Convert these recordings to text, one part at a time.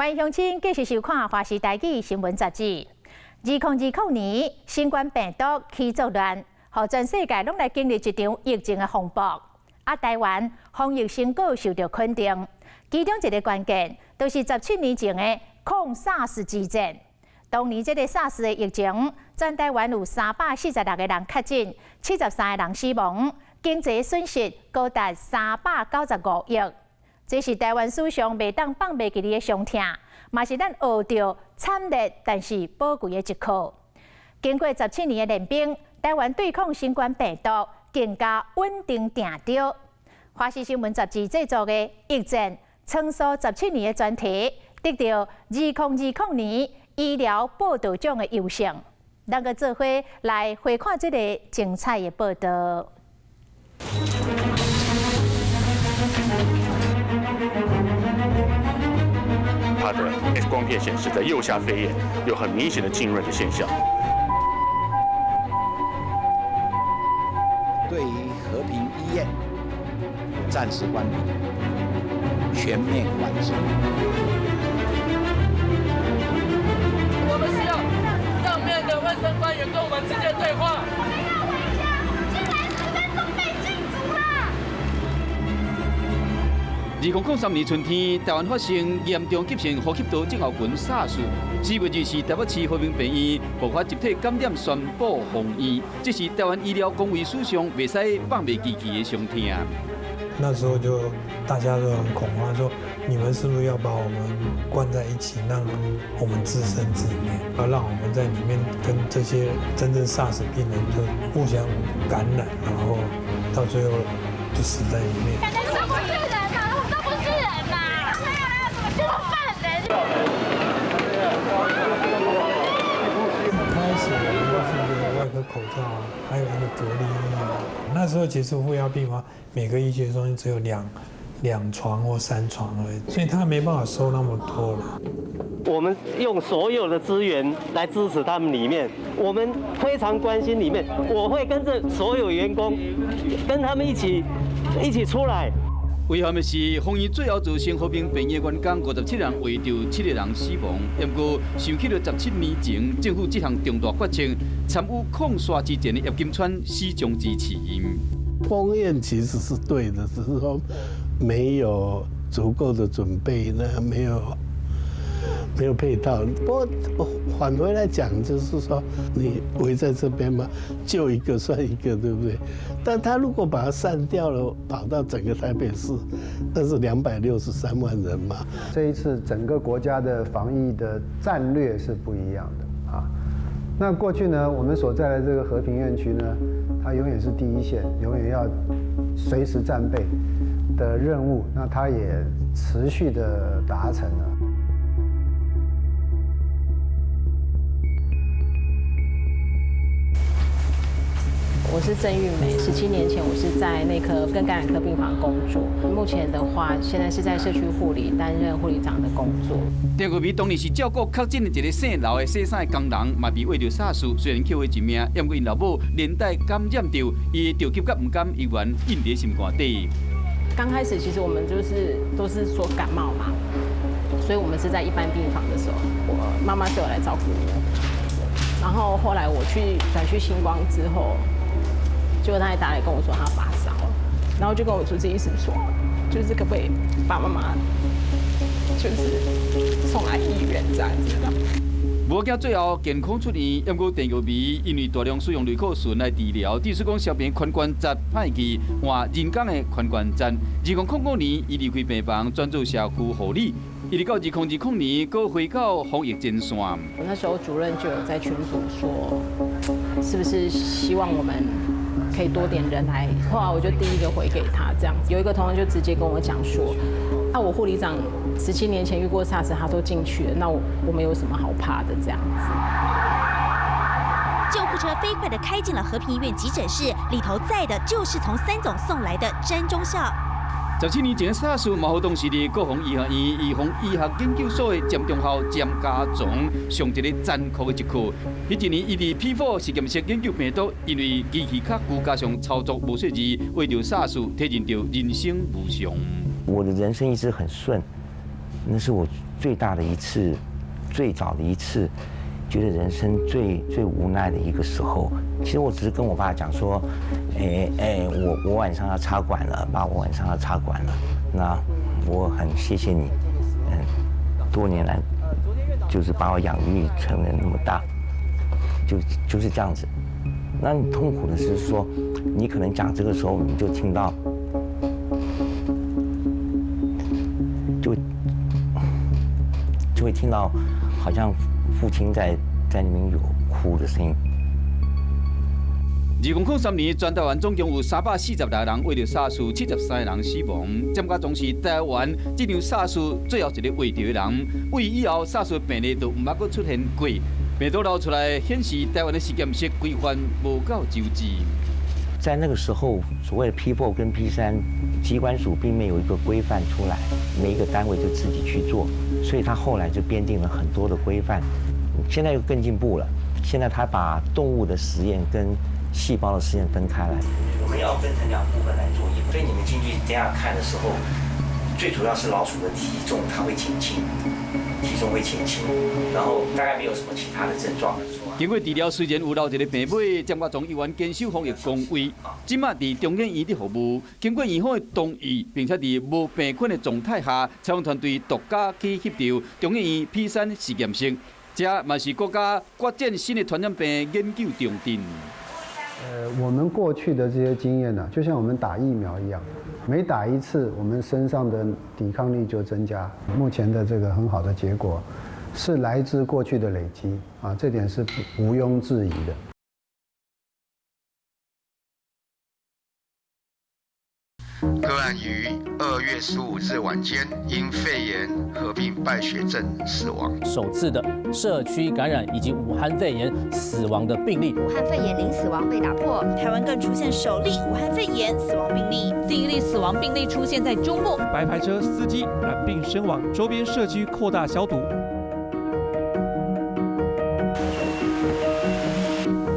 欢迎乡亲继续收看《华视台语新闻杂志》。2020年，新冠病毒起作乱，让全世界拢来经历一场疫情的风暴。台湾防疫成果受到肯定，其中一个关键，就是17年前的抗 SARS 之战。当年这个 SARS 的疫情，全台湾有346个人确诊，73个人死亡，经济损失高达395亿。这是台湾史上未当放袂记的伤痛，嘛是咱学到惨烈但是宝贵的一课。经过17年的练兵，台湾对抗新冠病毒更加稳定定着。华视新闻杂志制作的《疫战撑苏17年》的专题，得到2020年医疗报道奖的优胜。咱个做伙来回看这个精彩的报道。它的 X 光片显示，在右下肺叶有很明显的浸润的现象。对于和平医院暂时关闭，全面完成。我们需要上面的卫生官员跟我们直接对话。 2003年春天，台湾发生严重急性呼吸道症候群 SARS。4月2日，台北市和平病院爆发集体感染，宣布封院。这是台湾医疗公卫史上袂使放袂记的伤痛。那时候就大家都很恐慌，说你们是不是要把我们关在一起，让我们自生自灭，要让我们在里面跟这些真正 SARS 病人就互相感染，然后到最后就死在里面。 外科口罩啊，还有一个隔离衣啊。那时候其实负压病房每个医学中心只有两床或3床而已，所以他没办法收那么多了。我们用所有的资源来支持他们里面，我们非常关心里面，我会跟着所有员工，跟他们一起出来。 遗憾的是，封院最后造成和平病院员工57人围着7个人死亡。不过，想起了17年前政府这项重大决策，参与抗沙之前的叶金川始终支持。封院其实是对的，只是说没有足够的准备呢，没有配套。不过返回来讲，就是说你围在这边嘛，救一个算一个，对不对？但他如果把它散掉了，跑到整个台北市，那是263万人嘛。这一次整个国家的防疫的战略是不一样的啊。那过去呢，我们所在的这个和平院区呢，它永远是第一线，永远要随时战备的任务，那它也持续的达成了。 我是郑玉梅，17年前我是在内科跟感染科病房工作，目前的话，现在是在社区护理担任护理长的工作。郑玉梅当年是照顾确诊的一个姓刘的洗衫的工人，嘛被为着 SARS， 虽然救回一命，不过因老母连带感染到，伊着急甲唔甘医院印伫心肝底。刚开始其实我们都是说感冒嘛，所以我们是在一般病房的时候，我妈妈是有来照顾我，然后后来我转去星光之后。 结果他还打来跟我说他发烧，然后就跟我主治医师说，就是可不可以把妈妈就是送来医院这样子。无惊最后健康出院，不过郑玉梅因为大量使用类固醇来治疗，致使讲小病髋关节歹去换人工的髋关节。2005年，伊离开病房，转做社区护理。一直到2020年，又回到防疫前线。我那时候主任就有在群组说，是不是希望我们？ 可以多点人来，后来我就第一个回给他这样子。有一个同学就直接跟我讲说，我护理长17年前遇过 SARS， 他都进去了，那我们有什么好怕的这样子？救护车飞快地开进了和平医院急诊室，里头载的就是从3总送来的詹忠孝。 17年前的 SARS 嘛，好当时的国防医学院预防医学研究所的詹忠孝詹家总上一个残酷的一课。迄一年，伊伫 P4 实验室研究病毒，因为机器卡骨架上操作无细致，为着 SARS 体认到人生无常。我的人生一直很顺，那是我最大的一次，最早的一次，觉得人生最无奈的一个时候。其实我只是跟我爸讲说，我晚上要插管了，爸，我晚上要插管了。那我很谢谢你，多年来就是把我养育成人那么大，就是这样子。那你痛苦的是说，你可能讲这个时候你就听到，就会听到，好像父亲在那边有哭的声音。2003年，全台湾总共有346人为着SARS 73人死亡。占甲总是台湾这场SARS最后一个活着的人。为以后SARS病例都唔捌阁出现过，病毒流出来显示台湾的实验室规范无够周至。在那个时候，所谓的 P4 跟 P3，机关署并没有一个规范出来，每一个单位就自己去做，所以他后来就编定了很多的规范。现在又更进步了，现在他把动物的实验跟细胞的实验分开来。我们要分成2部分来作业，所以你们进去这样看的时候，最主要是老鼠的体重它会减轻，体重会减轻，然后大概没有什么其他的症状。经过治疗，虽然有留一个病尾，占甲总医院坚守防疫工位，即马伫中央医的服务，经过院方的同意，并且伫无病菌的状态下，采访团队独家去协调中央医 P3 实验室，这嘛是国家发展新的传染病研究重点。我们过去的这些经验呢，就像我们打疫苗一样，每打一次，我们身上的抵抗力就增加。目前的这个很好的结果，是来自过去的累积啊，这点是毋庸置疑的。个案于2月15日晚间因肺炎合并败血症死亡。首次的社区感染以及武汉肺炎死亡的病例，武汉肺炎零死亡被打破，台湾更出现首例武汉肺炎死亡病例，第1例死亡病例出现在周末。白牌车司机染病身亡，周边社区扩大消毒。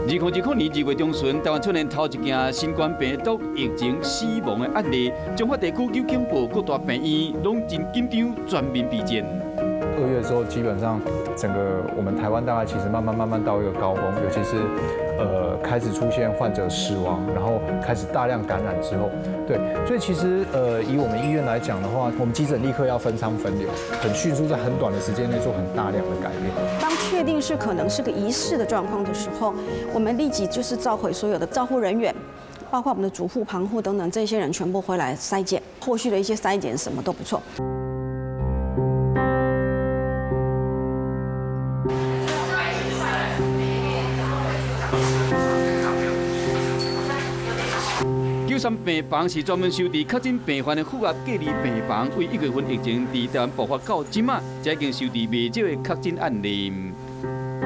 2020年2月中旬，台湾出现头一件新冠病毒疫情死亡的案例，中华地区救警部各大病院拢真紧张，全面备战。2月之后，基本上整个我们台湾大概其实慢慢到一个高峰，尤其是开始出现患者死亡，然后开始大量感染之后，对，所以其实以我们医院来讲的话，我们急诊立刻要分仓分流，很迅速在很短的时间内做很大量的改变。当确定是可能是个疑似的状况的时候，我们立即就是召回所有的照护人员，包括我们的主护、旁护等等这些人全部回来筛检，后续的一些筛检什么都不错。93病房是专门收治确诊病患的负压隔离病房，为1月份疫情在台湾爆发到今嘛，才已经收治未少的确诊案例。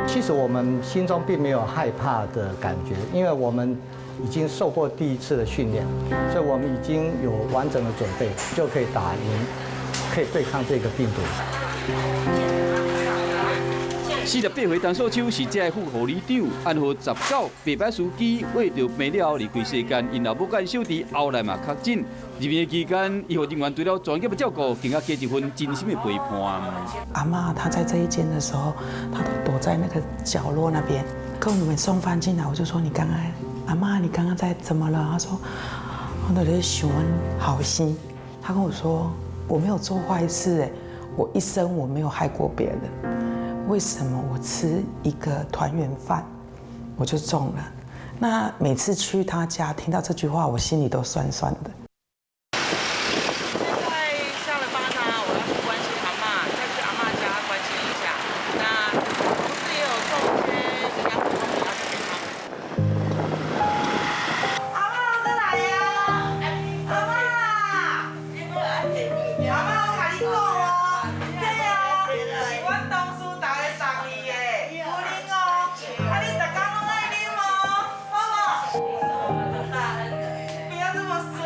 其实我们心中并没有害怕的感觉，因为我们已经受过第1次的训练，所以我们已经有完整的准备，就可以打赢，可以对抗这个病毒。48岁陈素秋是这副护理长，安和19白牌司机为着病了离开世间，因老母干小弟后来嘛确诊。入院期间，医护人员除了专业的照顾，更加加一份真心的陪伴。阿嬷她在这一间的时候，她都躲在那个角落那边，跟我们送饭进来，我就说你刚刚，阿嬷你刚刚在怎么了？她说我在想好心。她跟我说我没有做坏事哎，我一生我没有害过别人。为什么我吃一个团圆饭我就中了？那每次去他家听到这句话，我心里都酸酸的。现在下了班啊，我要去关心阿嬷，再去阿嬷家关心一下。那同事也有送一些营养补充品要去给他们。阿嬷我来呀！阿嬷，阿嬷我跟你讲哦，这哦是阮同事大家送伊的，有啉哦，啊你大家拢爱啉哦，好不？不要这么说。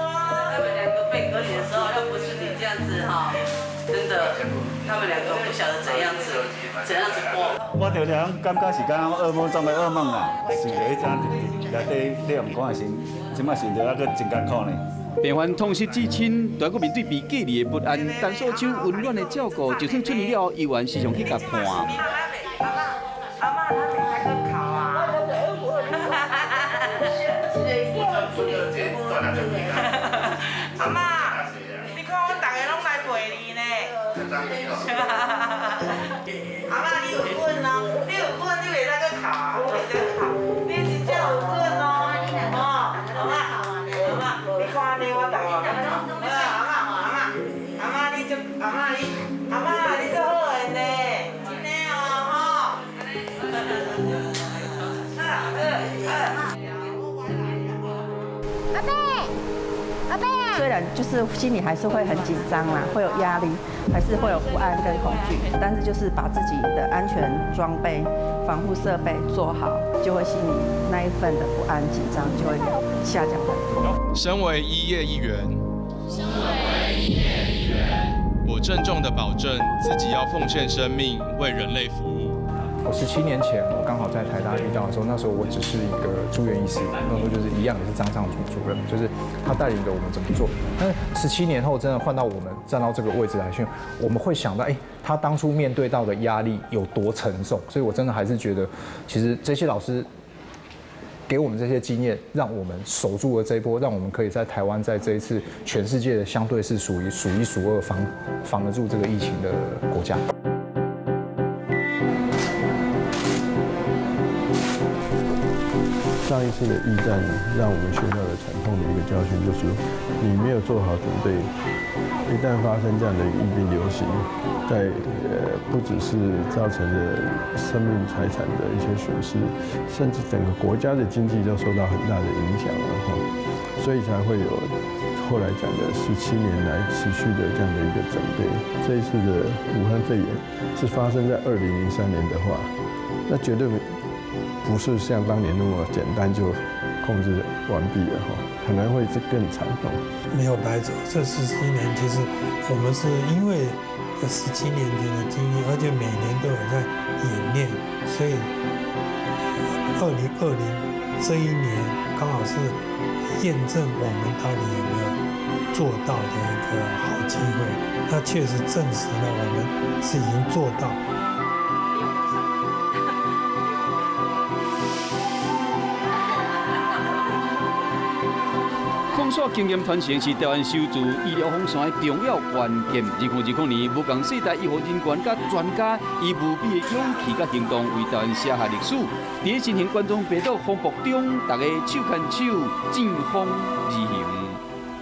他们2个被隔离的时候，要不是你这样子哈，真的，他们2个不晓得怎样子过。我常常感觉是敢噩梦中的噩梦啊，想着迄阵内底你用讲的时，即摆想着还佫真艰苦呢。病患痛失至亲，但佫面对被隔离的不安，但所求温暖的照顾，就算出院了，医院时常去甲看。阿妈，你看我大家拢来陪你呢。阿妈，你有困哦，你有困，你袂使去哭啊，袂使去哭，你真正有困哦。哦，阿妈，你看安尼我大个，阿妈，你做好个呢，真的哦，虽然就是心里还是会很紧张啦，会有压力，还是会有不安跟恐惧，但是就是把自己的安全装备、防护设备做好，就会心里那一份的不安、紧张就会下降很多。身为医业一员，我郑重地保证自己要奉献生命，为人类服务。我17年前，我刚好在台大遇到的时候，那时候我只是一个住院医师，那时候就是一样也是张尚主任，就是他带领着我们怎么做。但是17年后，真的换到我们站到这个位置来去，我们会想到，他当初面对到的压力有多沉重。所以我真的还是觉得，其实这些老师给我们这些经验，让我们守住了这一波，让我们可以在台湾在这一次全世界的相对是数一数二防得住这个疫情的国家。上一次的疫战让我们学到了惨痛的一个教训，就是你没有做好准备，一旦发生这样的疫病流行，在不只是造成了生命财产的一些损失，甚至整个国家的经济都受到很大的影响了哈，所以才会有后来讲的17年来持续的这样的一个准备。这一次的武汉肺炎是发生在2003年的话，那绝对不是像当年那么简单就控制完毕了哈，可能会更惨痛。没有白走，这17年其实我们是因为有17年前的经验，而且每年都有在演练，所以2020这一年刚好是验证我们到底有没有做到的一个好机会。那确实证实了我们是已经做到。封锁经验传承是台湾守住医疗风险的重要关键。2020年，不共世代医护人员甲专家以无比的勇气甲行动，为台湾写下历史。在新型冠状病毒风暴中，大家手牵手，战锋而行。